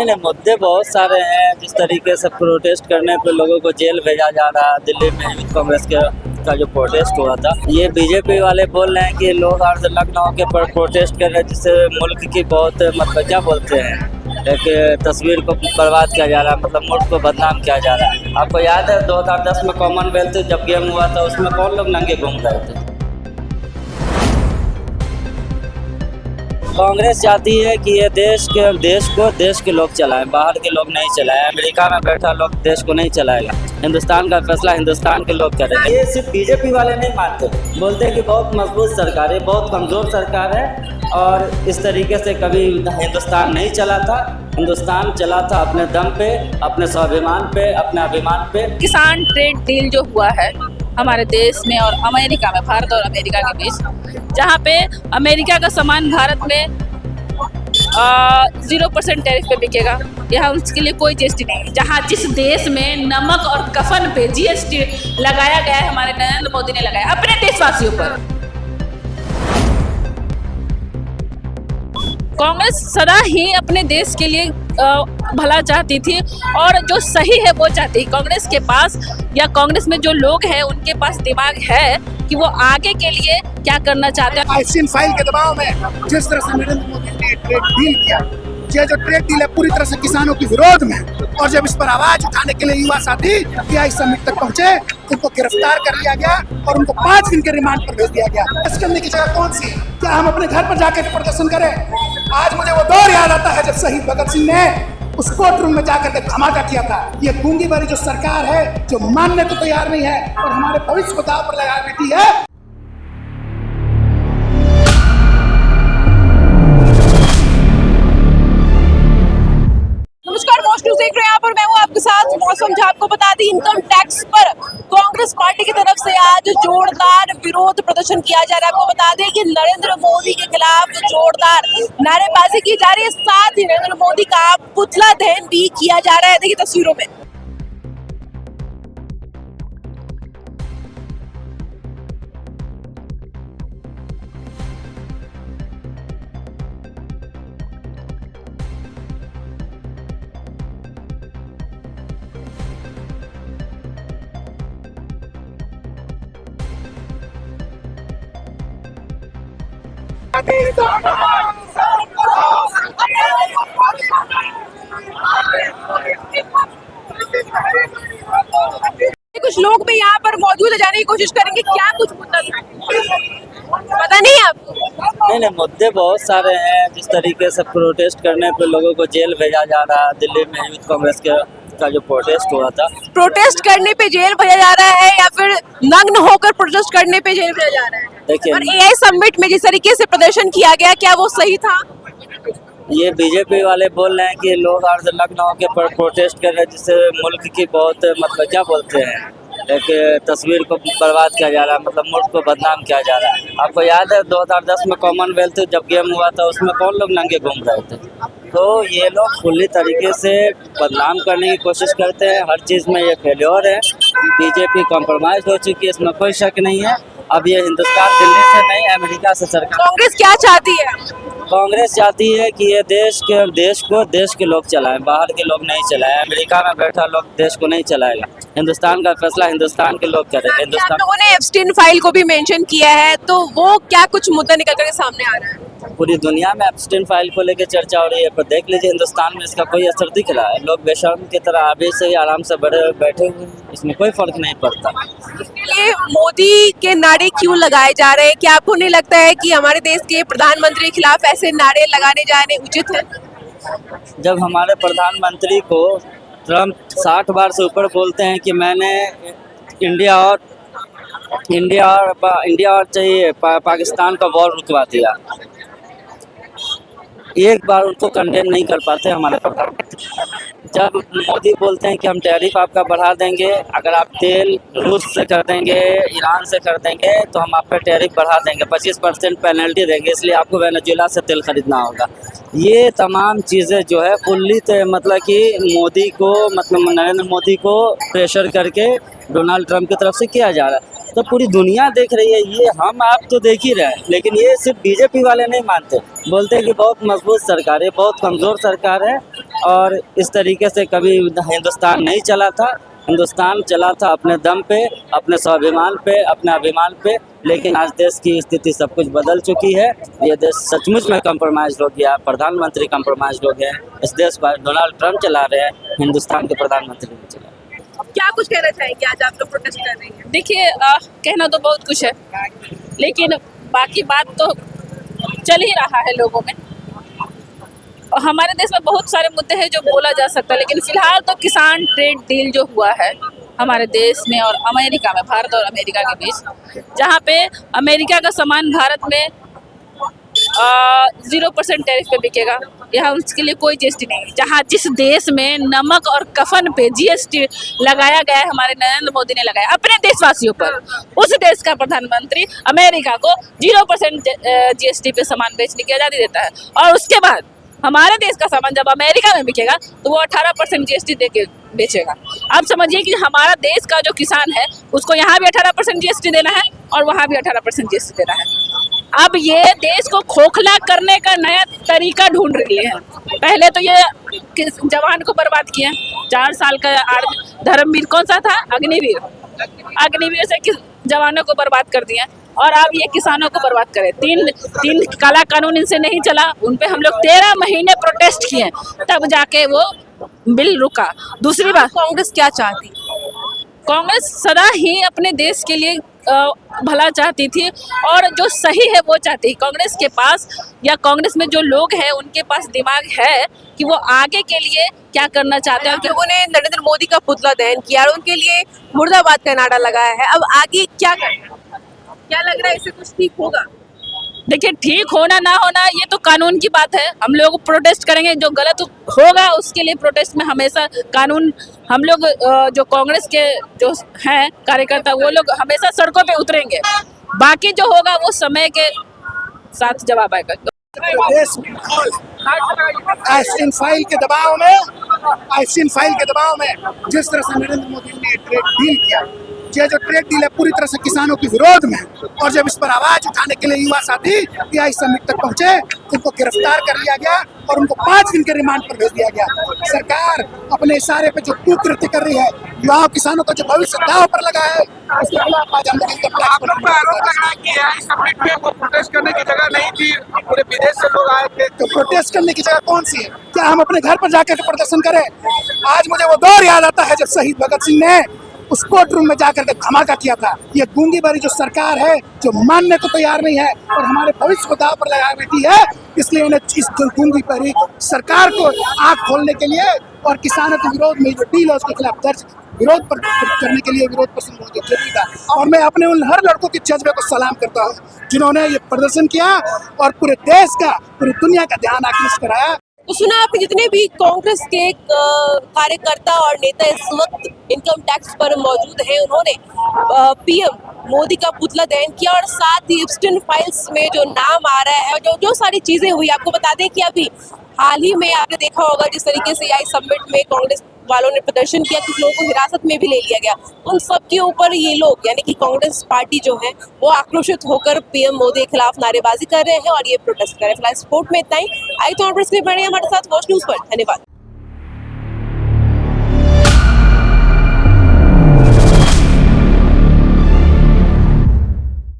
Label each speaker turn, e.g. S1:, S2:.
S1: नहीं, मुद्दे बहुत सारे हैं। जिस तरीके से प्रोटेस्ट करने पे लोगों को जेल भेजा जा रहा है। दिल्ली में यूथ कांग्रेस का जो प्रोटेस्ट हुआ था, ये बीजेपी वाले बोल रहे हैं कि लोग अर्ध नग्न होकर प्रोटेस्ट कर रहे हैं, जिससे मुल्क की बहुत मतलब क्या बोलते हैं, एक तस्वीर को बर्बाद किया जा रहा है, मतलब मुल्क को बदनाम किया जा रहा है। आपको याद है 2010 में कॉमनवेल्थ जब गेम हुआ था, उसमें कौन लोग नंगे घूम रहे थे? कांग्रेस चाहती है कि ये देश के लोग चलाएं, बाहर के लोग नहीं चलाएं। अमेरिका में बैठा लोग देश को नहीं चलाएगा। हिंदुस्तान का फैसला हिंदुस्तान के लोग करेंगे। ये सिर्फ बीजेपी वाले नहीं मानते, बोलते हैं कि बहुत मजबूत सरकार है, बहुत कमज़ोर सरकार है और इस तरीके से कभी हिंदुस्तान नहीं चला था। हिंदुस्तान चला था अपने दम पे, अपने स्वाभिमान पे, अपने अभिमान पे।
S2: किसान ट्रेड डील जो हुआ है हमारे देश में और अमेरिका में, भारत और अमेरिका के बीच, जहाँ पे अमेरिका का सामान भारत में 0% टैरिफ पे बिकेगा, यहाँ उसके लिए कोई जीएसटी नहीं। जहाँ जिस देश में नमक और कफन पे जीएसटी लगाया गया है, हमारे नरेंद्र मोदी ने लगाया अपने देशवासियों पर। कांग्रेस सदा ही अपने देश के लिए भला चाहती थी और जो सही है वो चाहती। कांग्रेस के पास या कांग्रेस में जो लोग हैं उनके पास दिमाग है कि वो आगे के लिए क्या करना चाहते हैं।
S3: आईसीएन फाइल के दबाव में जिस तरह से नरेंद्र मोदी ने ट्रेड डील किया, ये जो ट्रेड डील है पूरी तरह से किसानों के विरोध में, और जब इस पर आवाज उठाने के लिए युवा साथी टीआई समिट तक पहुंचे, उनको गिरफ्तार कर लिया गया और उनको 5 दिन के रिमांड पर भेज दिया गया। इस करने की जगह कौन सी है? क्या हम अपने घर पर जाकर प्रदर्शन करें? आज मुझे वो दौर याद आता है जब शहीद भगत सिंह ने उस कोर्ट रूम में जाकर के धमाका किया था। ये गूंगी भरी जो सरकार है, जो मानने को तैयार नहीं है और हमारे भविष्य को दांव पर लगा बैठी है।
S2: नमस्कार, मोस्ट न्यूज़ देख रहे हैं आप और मैं हूं आपके साथ मौसम। जो आपको बता दी, इनकम टैक्स पर कांग्रेस पार्टी की तरफ से आज जोरदार विरोध प्रदर्शन किया जा रहा है। आपको बता दें कि नरेंद्र मोदी के खिलाफ जोरदार नारेबाजी की जा रही है, साथ ही नरेंद्र मोदी का पुतला दहन भी किया जा रहा है। देखिए तस्वीरों में। कुछ लोग भी यहाँ पर मौजूद है, जाने की कोशिश करेंगे क्या कुछ मुद्दा पता नहीं है आपको?
S1: नहीं, मुद्दे बहुत सारे हैं। जिस तरीके से प्रोटेस्ट करने पे लोगों को जेल भेजा जा रहा है। दिल्ली में यूथ कांग्रेस का जो प्रोटेस्ट हुआ था,
S2: प्रोटेस्ट करने पे जेल भेजा जा रहा है या फिर नग्न होकर प्रोटेस्ट करने पे जेल भेजा जा रहा है?
S1: देखिए,
S2: और एआई समिट में जिस तरीके से प्रदर्शन किया गया, क्या वो सही था?
S1: ये बीजेपी वाले बोल रहे हैं कि लोग अर्ध नग्न होकर प्रोटेस्ट कर रहे हैं, जिससे मुल्क की बहुत मतलब क्या बोलते हैं, एक तस्वीर को बर्बाद किया जा रहा है, मतलब मुल्क को बदनाम किया जा रहा है। आपको याद है 2010 में कॉमनवेल्थ जब गेम हुआ था, उसमें कौन लोग नंगे घूम रहे थे? तो ये लोग खुली तरीके से बदनाम करने की कोशिश करते हैं। हर चीज़ में ये फेल्योर है। बीजेपी कॉम्प्रोमाइज हो चुकी है, इसमें कोई शक नहीं है। अब ये हिंदुस्तान दिल्ली से नहीं, अमेरिका से सरकार।
S2: कांग्रेस क्या चाहती है?
S1: कांग्रेस चाहती है कि ये देश के लोग चलाएं, बाहर के लोग नहीं चलाएं। अमेरिका में बैठा लोग देश को नहीं चलाएगा। हिंदुस्तान का फैसला हिंदुस्तान के लोग करेंगे।
S2: आप लोगों ने एप्स्टीन फाइल को भी मेंशन किया है, तो वो क्या कुछ मुद्दा निकल कर सामने आ रहा है?
S1: पूरी दुनिया में एप्स्टीन फाइल को लेकर चर्चा हो रही है, पर देख लीजिए हिंदुस्तान में इसका कोई असर दिख रहा है। लोग बेशर्म की तरह अभी से ही आराम से बैठे हुए हैं, इसमें कोई फर्क नहीं पड़ता।
S2: इसके लिए मोदी के नारे क्यों लगाए जा रहे हैं? क्या आपको नहीं लगता है कि हमारे देश के प्रधानमंत्री के खिलाफ ऐसे नारे लगाने जाने उचित है? जब
S1: हमारे प्रधानमंत्री को ट्रम्प 60 बार से ऊपर बोलते हैं कि मैंने इंडिया और चाहिए पाकिस्तान का वॉर रुकवा दिया, एक बार उनको कंडेम नहीं कर पाते हमारे प्रधानमंत्री। जब मोदी बोलते हैं कि हम टैरिफ आपका बढ़ा देंगे, अगर आप तेल रूस से कर देंगे, ईरान से कर देंगे, तो हम आपका टैरिफ बढ़ा देंगे, 25% पेनल्टी देंगे, इसलिए आपको वेनेजुएला से तेल खरीदना होगा। ये तमाम चीज़ें जो है फुल्ली मतलब कि मोदी को, मतलब नरेंद्र मोदी को प्रेशर करके डोनाल्ड ट्रंप की तरफ से किया जा रहा है। तो पूरी दुनिया देख रही है। ये हम आप तो देख ही रहे हैं, लेकिन ये सिर्फ बीजेपी वाले नहीं मानते, बोलते हैं कि बहुत मजबूत सरकार है, बहुत कमज़ोर सरकार है और इस तरीके से कभी हिंदुस्तान नहीं चला था। हिंदुस्तान चला था अपने दम पे, अपने स्वाभिमान पे, अपने अभिमान पे, लेकिन आज देश की स्थिति सब कुछ बदल चुकी है। ये देश सचमुच में कंप्रोमाइज हो गया, प्रधानमंत्री कंप्रोमाइज हो गए। इस देश पर डोनाल्ड ट्रंप चला रहे हैं, हिंदुस्तान के प्रधानमंत्री नहीं चला।
S2: क्या कुछ कहना चाहेंगे, आज आप लोग प्रोटेस्ट कर रहे हैं?
S4: देखिए कहना तो बहुत कुछ है, लेकिन बाकी बात तो चल ही रहा है लोगों में। और हमारे देश में बहुत सारे मुद्दे हैं जो बोला जा सकता है, लेकिन फिलहाल तो किसान ट्रेड डील जो हुआ है हमारे देश में और अमेरिका में, भारत और अमेरिका के बीच, जहाँ पे अमेरिका का सामान भारत में 0% टैरिफ पे बिकेगा, यहाँ उसके लिए कोई जीएसटी नहीं है। जहाँ जिस देश में नमक और कफन पे जीएसटी लगाया गया है, हमारे नरेंद्र मोदी ने लगाया अपने देशवासियों पर, उस देश का प्रधानमंत्री अमेरिका को 0% जीएसटी पे सामान बेचने की आज़ादी देता है। और उसके बाद हमारे देश का सामान जब अमेरिका में बिकेगा तो वो 18% जीएसटी दे के बेचेगा। आप समझिए कि हमारा देश का जो किसान है उसको यहाँ भी 18% जीएसटी देना है और वहाँ भी 18% जीएसटी देना है। अब ये देश को खोखला करने का नया तरीका ढूंढ रही है। पहले तो ये जवान को बर्बाद किया, 4 साल का धर्मवीर कौन सा था, अग्निवीर से जवानों को बर्बाद कर दिया, और अब ये किसानों को बर्बाद करे। तीन काला कानून इनसे नहीं चला, उन पे हम लोग 13 महीने प्रोटेस्ट किए, तब जाके वो बिल रुका। दूसरी बात,
S2: कांग्रेस क्या चाहती?
S4: कांग्रेस सदा ही अपने देश के लिए भला चाहती थी और जो सही है वो चाहती है। कांग्रेस के पास या कांग्रेस में जो लोग हैं उनके पास दिमाग है कि वो आगे के लिए क्या करना चाहते हैं।
S2: लोगों ने नरेंद्र मोदी का पुतला दहन किया और उनके लिए मुर्दाबाद का नारा लगाया है। अब आगे क्या करना, क्या लग रहा है, इससे कुछ ठीक होगा?
S4: देखिए, ठीक होना ना होना ये तो कानून की बात है। हम लोग प्रोटेस्ट करेंगे, जो गलत होगा उसके लिए प्रोटेस्ट में हमेशा कानून, हम लोग जो कांग्रेस के जो हैं कार्यकर्ता वो लोग हमेशा सड़कों पे उतरेंगे। बाकी जो होगा वो समय के साथ जवाब आएगा।
S3: देश में आइसिन फाइल के दबाव में जिस तरह से नरेंद्र मोदी ने ट्रेड डील किया, ये जो ट्रेड डील है पूरी तरह से किसानों के विरोध में, और जब इस पर आवाज उठाने के लिए युवा साथी पीआई समिट तक पहुंचे, उनको गिरफ्तार कर लिया गया और उनको 5 दिन के रिमांड पर भेज दिया गया। सरकार अपने इशारे पे जो कुकृत्य कर रही है, युवाओं किसानों का जो भविष्य दांव पर लगा है, उसके खिलाफ आज हम लोग
S5: प्रोटेस्ट करने की जगह नहीं थी, पूरे विदेश से लोग आए थे।
S3: तो प्रोटेस्ट करने की जगह कौन सी है? क्या हम अपने घर पर जाकर के प्रदर्शन करें? आज मुझे वो दौर याद आता है जब शहीद भगत सिंह ने उस कोर्ट रूम में जाकर के धमाका किया था। ये गूंगी भरी जो सरकार है, जो मानने को तैयार नहीं है और हमारे भविष्य को दांव पर लगा बैठी है, इसलिए इन्हें इस गूंगी भरी सरकार को आंख खोलने के लिए और किसानों के विरोध में जो डील है उसके खिलाफ दर्ज विरोध पर करने के लिए विरोध प्रदर्शन बहुत जरूरी था। और मैं अपने उन हर लड़कों के जज्बे को सलाम करता हूँ जिन्होंने ये प्रदर्शन किया और पूरे देश का, पूरी दुनिया का ध्यान आकृष्ट कराया।
S2: तो सुना आपने, जितने भी कांग्रेस के कार्यकर्ता और नेता इस वक्त इनकम टैक्स पर मौजूद हैं, उन्होंने पीएम मोदी का पुतला दहन किया और साथ ही एप्स्टाइन फाइल्स में जो नाम आ रहा है और जो सारी चीजें हुई, आपको बता दें कि अभी हाल ही में आपने देखा होगा जिस तरीके से आई समिट में कांग्रेस वालों ने प्रदर्शन किया, कुछ लोगों को हिरासत में भी ले लिया गया। उन सब के ऊपर ये लोग यानी कि कांग्रेस पार्टी जो है वो आक्रोशित होकर पीएम मोदी के खिलाफ नारेबाजी कर रहे हैं और ये प्रोटेस्ट कर रहे हैं। फिलहाल स्पोर्ट में इतना ही। आई तो हमारे साथ वॉच न्यूज पर। धन्यवाद।